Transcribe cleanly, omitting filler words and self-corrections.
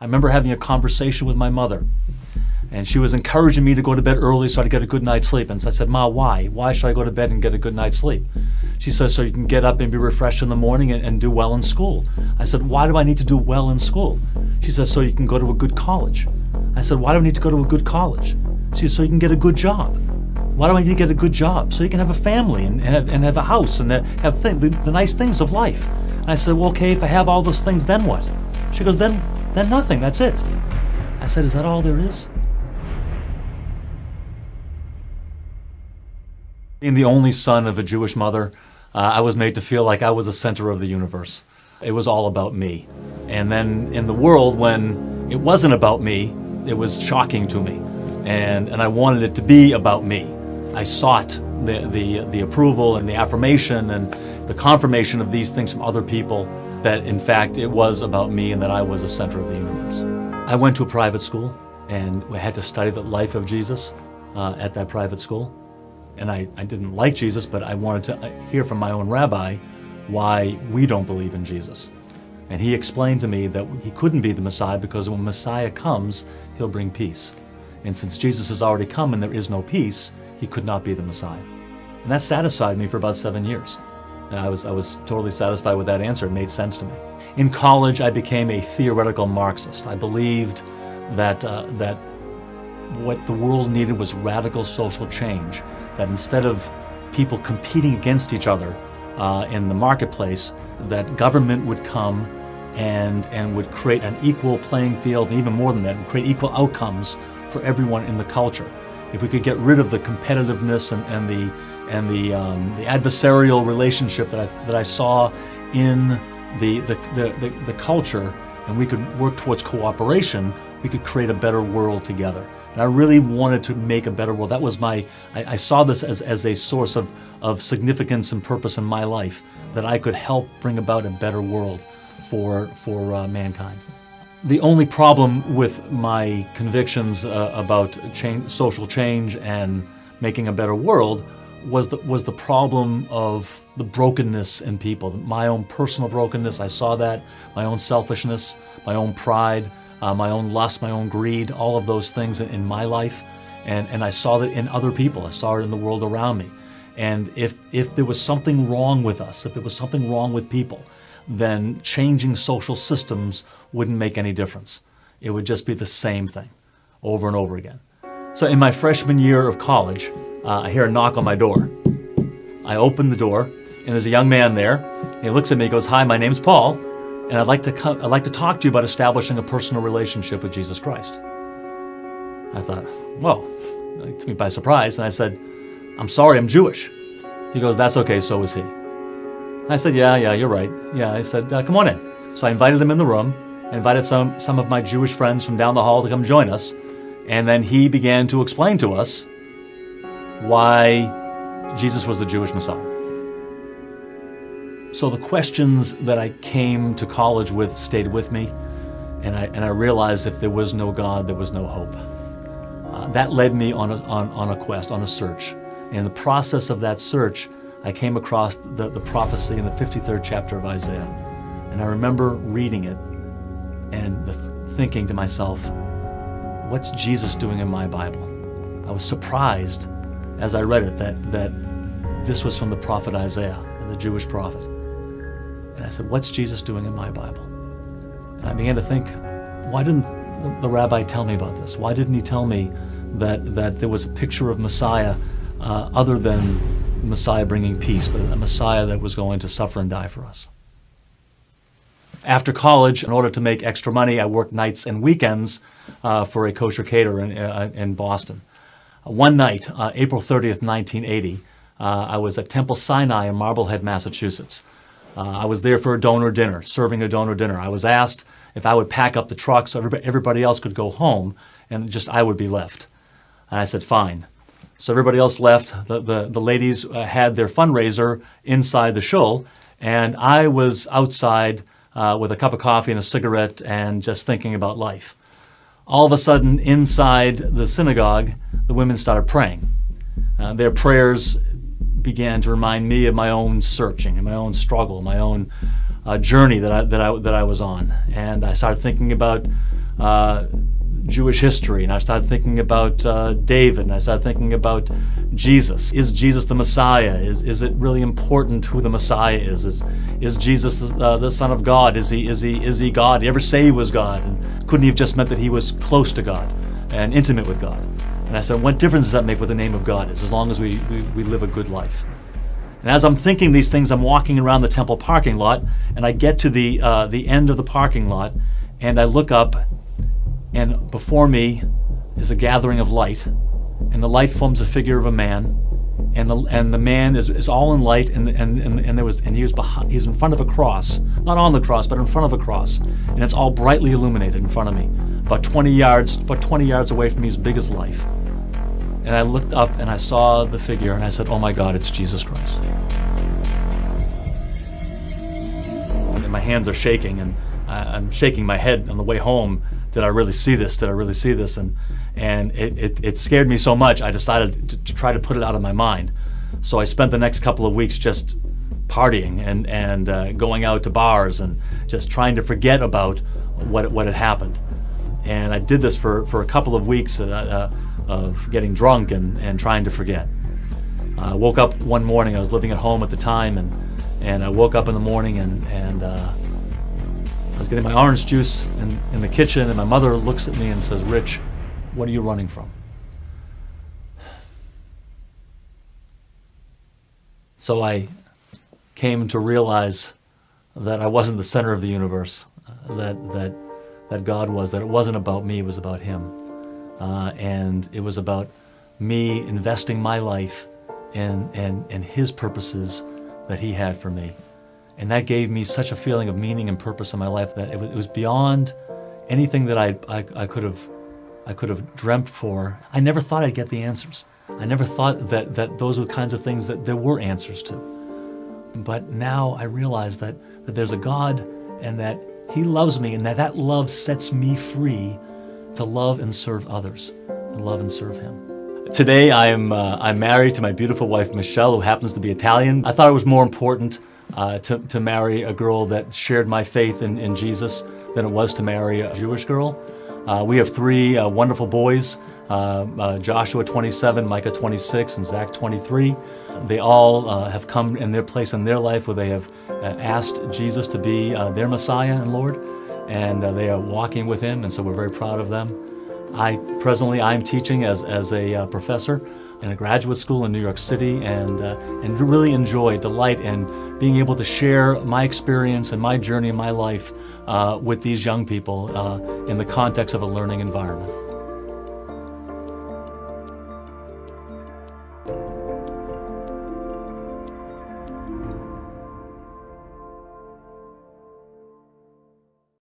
I remember having a conversation with my mother, and she was encouraging me to go to bed early so I'd get a good night's sleep. And so I said, Ma, why? Why should I go to bed and get a good night's sleep? She says, so you can get up and be refreshed in the morning and do well in school. I said, why do I need to do well in school? She says, so you can go to a good college. I said, why do I need to go to a good college? She says, so you can get a good job. Why do I need to get a good job? So you can have a family and have a house and have the nice things of life. And I said, well, okay, if I have all those things, then what? She goes, then nothing, that's it. I said, is that all there is? Being the only son of a Jewish mother, I was made to feel like I was the center of the universe. It was all about me. And then in the world, when it wasn't about me, it was shocking to me. And I wanted it to be about me. I sought the approval and the affirmation and the confirmation of these things from other people, that in fact it was about me and that I was the center of the universe. I went to a private school and we had to study the life of Jesus at that private school. And I didn't like Jesus, but I wanted to hear from my own rabbi why we don't believe in Jesus. And he explained to me that he couldn't be the Messiah because when Messiah comes, he'll bring peace. And since Jesus has already come and there is no peace, he could not be the Messiah. And that satisfied me for about 7 years. And I was totally satisfied with that answer. It made sense to me. In college, I became a theoretical Marxist. I believed that what the world needed was radical social change, that instead of people competing against each other in the marketplace, that government would come and would create an equal playing field, and even more than that, would create equal outcomes for everyone in the culture. If we could get rid of the competitiveness and the adversarial relationship that I saw in the culture, and we could work towards cooperation, we could create a better world together. And I really wanted to make a better world. That was I saw this as a source of significance and purpose in my life, that I could help bring about a better world for mankind. The only problem with my convictions about social change and making a better world was the problem of the brokenness in people. My own personal brokenness, I saw that, my own selfishness, my own pride, my own lust, my own greed, all of those things in my life. And I saw that in other people. I saw it in the world around me. And if there was something wrong with us, if there was something wrong with people, then changing social systems wouldn't make any difference. It would just be the same thing over and over again. So in my freshman year of college, I hear a knock on my door. I open the door, and there's a young man there. And he looks at me, he goes, "Hi, my name's Paul, and I'd like to talk to you about establishing a personal relationship with Jesus Christ." I thought, whoa, it took me by surprise, and I said, "I'm sorry, I'm Jewish." He goes, "That's okay, so is he." I said, yeah, you're right. Yeah, I said, come on in. So I invited him in the room. I invited some of my Jewish friends from down the hall to come join us. And then he began to explain to us why Jesus was the Jewish Messiah. So the questions that I came to college with stayed with me. And I realized if there was no God, there was no hope. That led me on a quest, on a search. And in the process of that search, I came across the prophecy in the 53rd chapter of Isaiah. And I remember reading it and thinking to myself, what's Jesus doing in my Bible? I was surprised as I read it that this was from the prophet Isaiah, the Jewish prophet. And I said, what's Jesus doing in my Bible? And I began to think, why didn't the rabbi tell me about this? Why didn't he tell me that there was a picture of Messiah other than Messiah bringing peace, but a Messiah that was going to suffer and die for us? After college, in order to make extra money, I worked nights and weekends for a kosher caterer in Boston. One night, April 30th, 1980, I was at Temple Sinai in Marblehead, Massachusetts. I was there for a donor dinner, serving a donor dinner. I was asked if I would pack up the truck so everybody else could go home and just I would be left. And I said, fine. So everybody else left. The ladies had their fundraiser inside the shul, and I was outside with a cup of coffee and a cigarette and just thinking about life. All of a sudden, inside the synagogue, the women started praying. Their prayers began to remind me of my own searching and my own struggle, my own journey that I was on. And I started thinking about Jewish history, and I started thinking about David, and I started thinking about Jesus. Is Jesus the Messiah? Is it really important who the Messiah is? Is Jesus the Son of God? Is he God? Did he ever say he was God? And couldn't he have just meant that he was close to God and intimate with God? And I said, what difference does that make what the name of God is, as long as we live a good life? And as I'm thinking these things, I'm walking around the temple parking lot, and I get to the end of the parking lot, and I look up, and before me is a gathering of light, and the light forms a figure of a man, and the man is all in light, and he's in front of a cross, not on the cross, but in front of a cross, and it's all brightly illuminated in front of me, about 20 yards away from me, as big as life. And I looked up and I saw the figure, and I said, "Oh my God, it's Jesus Christ." And my hands are shaking, and I'm shaking my head on the way home. Did I really see this? Did I really see this? And it scared me so much, I decided to try to put it out of my mind. So I spent the next couple of weeks just partying and going out to bars and just trying to forget about what had happened. And I did this for a couple of weeks of getting drunk and trying to forget. I woke up one morning, I was living at home at the time, and I woke up in the morning and I was getting my orange juice in the kitchen, and my mother looks at me and says, "Rich, what are you running from?" So I came to realize that I wasn't the center of the universe, that God was, that it wasn't about me, it was about Him. And it was about me investing my life in His purposes that He had for me. And that gave me such a feeling of meaning and purpose in my life that it was beyond anything that I could have dreamt for. I never thought I'd get the answers. I never thought that those were the kinds of things that there were answers to. But now I realize that there's a God, and that He loves me, and that love sets me free to love and serve others, and love and serve Him. Today I'm married to my beautiful wife Michelle, who happens to be Italian. I thought it was more important to marry a girl that shared my faith in Jesus than it was to marry a Jewish girl. We have three wonderful boys, Joshua 27, Micah 26, and Zach 23. They all have come in their place in their life where they have asked Jesus to be their Messiah and Lord, and they are walking with Him, and so we're very proud of them. Presently I'm teaching as a professor in a graduate school in New York City, and really delight in being able to share my experience and my journey in my life with these young people in the context of a learning environment.